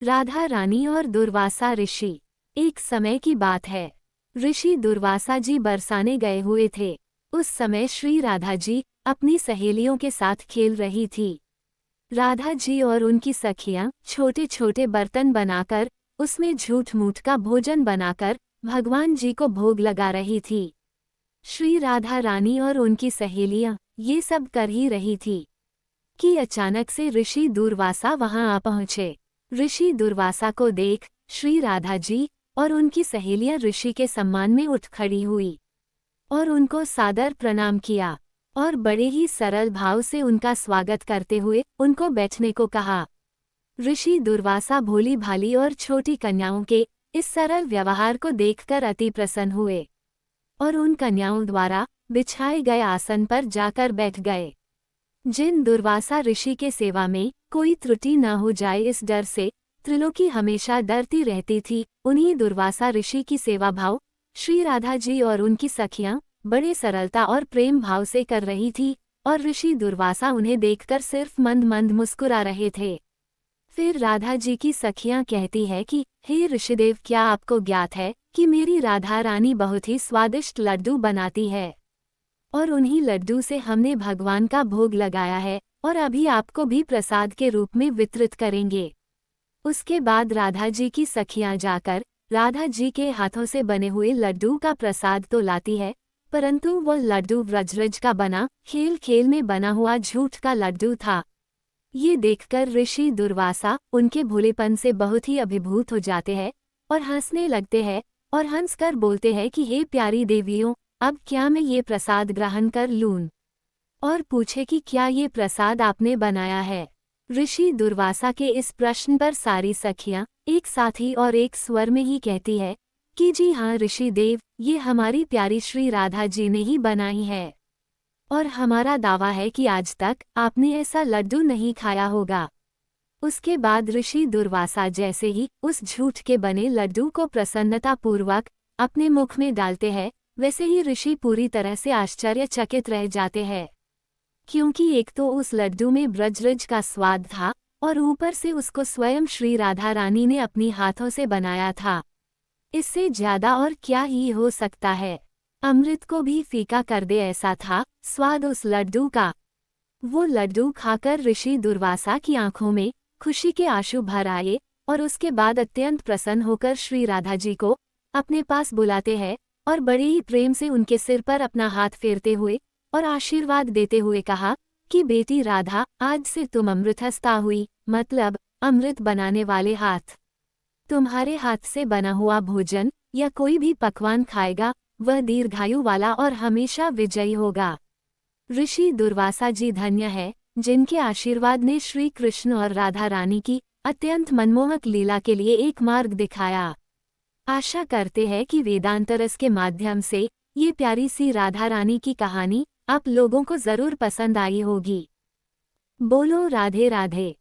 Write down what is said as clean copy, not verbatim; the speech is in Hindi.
राधा रानी और दुर्वासा ऋषि। एक समय की बात है। ऋषि दुर्वासा जी बरसाने गए हुए थे। उस समय श्री राधा जी अपनी सहेलियों के साथ खेल रही थी। राधा जी और उनकी सखियां छोटे छोटे बर्तन बनाकर उसमें झूठ मूठ का भोजन बनाकर भगवान जी को भोग लगा रही थी। श्री राधा रानी और उनकी सहेलियां ये सब कर ही रही थी कि अचानक से ऋषि दुर्वासा वहां आ पहुंचे। ऋषि दुर्वासा को देख श्री राधा जी और उनकी सहेलियां ऋषि के सम्मान में उठ खड़ी हुई और उनको सादर प्रणाम किया और बड़े ही सरल भाव से उनका स्वागत करते हुए उनको बैठने को कहा। ऋषि दुर्वासा भोली भाली और छोटी कन्याओं के इस सरल व्यवहार को देखकर अति प्रसन्न हुए और उन कन्याओं द्वारा बिछाए गए आसन पर जाकर बैठ गए। जिन दुर्वासा ऋषि के सेवा में कोई त्रुटि न हो जाए इस डर से त्रिलोकी हमेशा डरती रहती थी, उन्हीं दुर्वासा ऋषि की सेवा भाव श्री राधा जी और उनकी सखियां बड़े सरलता और प्रेम भाव से कर रही थी और ऋषि दुर्वासा उन्हें देखकर सिर्फ मंद मंद मुस्कुरा रहे थे। फिर राधा जी की सखियां कहती है कि हे ऋषिदेव, क्या आपको ज्ञात है कि मेरी राधा रानी बहुत ही स्वादिष्ट लड्डू बनाती है और उन्हीं लड्डू से हमने भगवान का भोग लगाया है और अभी आपको भी प्रसाद के रूप में वितरित करेंगे। उसके बाद राधा जी की सखियां जाकर राधा जी के हाथों से बने हुए लड्डू का प्रसाद तो लाती है, परंतु वह लड्डू व्रजरज का बना खेल खेल में बना हुआ झूठ का लड्डू था। ये देखकर ऋषि दुर्वासा उनके भोलेपन से बहुत ही अभिभूत हो जाते हैं और हंसने लगते हैं और हंसकर बोलते हैं कि हे प्यारी देवियों, अब क्या मैं ये प्रसाद ग्रहण कर लूं? और पूछे कि क्या ये प्रसाद आपने बनाया है? ऋषि दुर्वासा के इस प्रश्न पर सारी सखियां एक साथ ही और एक स्वर में ही कहती है कि जी हाँ ऋषि देव, ये हमारी प्यारी श्री राधा जी ने ही बनाई है और हमारा दावा है कि आज तक आपने ऐसा लड्डू नहीं खाया होगा। उसके बाद ऋषि दुर्वासा जैसे ही उस झूठ के बने लड्डू को प्रसन्नतापूर्वक अपने मुख में डालते हैं, वैसे ही ऋषि पूरी तरह से आश्चर्यचकित रह जाते हैं, क्योंकि एक तो उस लड्डू में ब्रजरज का स्वाद था और ऊपर से उसको स्वयं श्री राधा रानी ने अपनी हाथों से बनाया था। इससे ज्यादा और क्या ही हो सकता है? अमृत को भी फीका कर दे ऐसा था स्वाद उस लड्डू का। वो लड्डू खाकर ऋषि दुर्वासा की आंखों में खुशी के आंसू भर आए और उसके बाद अत्यंत प्रसन्न होकर श्री राधा जी को अपने पास बुलाते हैं और बड़े ही प्रेम से उनके सिर पर अपना हाथ फेरते हुए और आशीर्वाद देते हुए कहा कि बेटी राधा, आज से तुम अमृतहस्ता हुई, मतलब अमृत बनाने वाले हाथ। तुम्हारे हाथ से बना हुआ भोजन या कोई भी पकवान खाएगा वह दीर्घायु वाला और हमेशा विजयी होगा। ऋषि दुर्वासा जी धन्य है जिनके आशीर्वाद ने श्री कृष्ण और राधा रानी की अत्यंत मनमोहक लीला के लिए एक मार्ग दिखाया। आशा करते हैं कि वेदांतरस के माध्यम से ये प्यारी सी राधा रानी की कहानी आप लोगों को जरूर पसंद आई होगी। बोलो राधे राधे।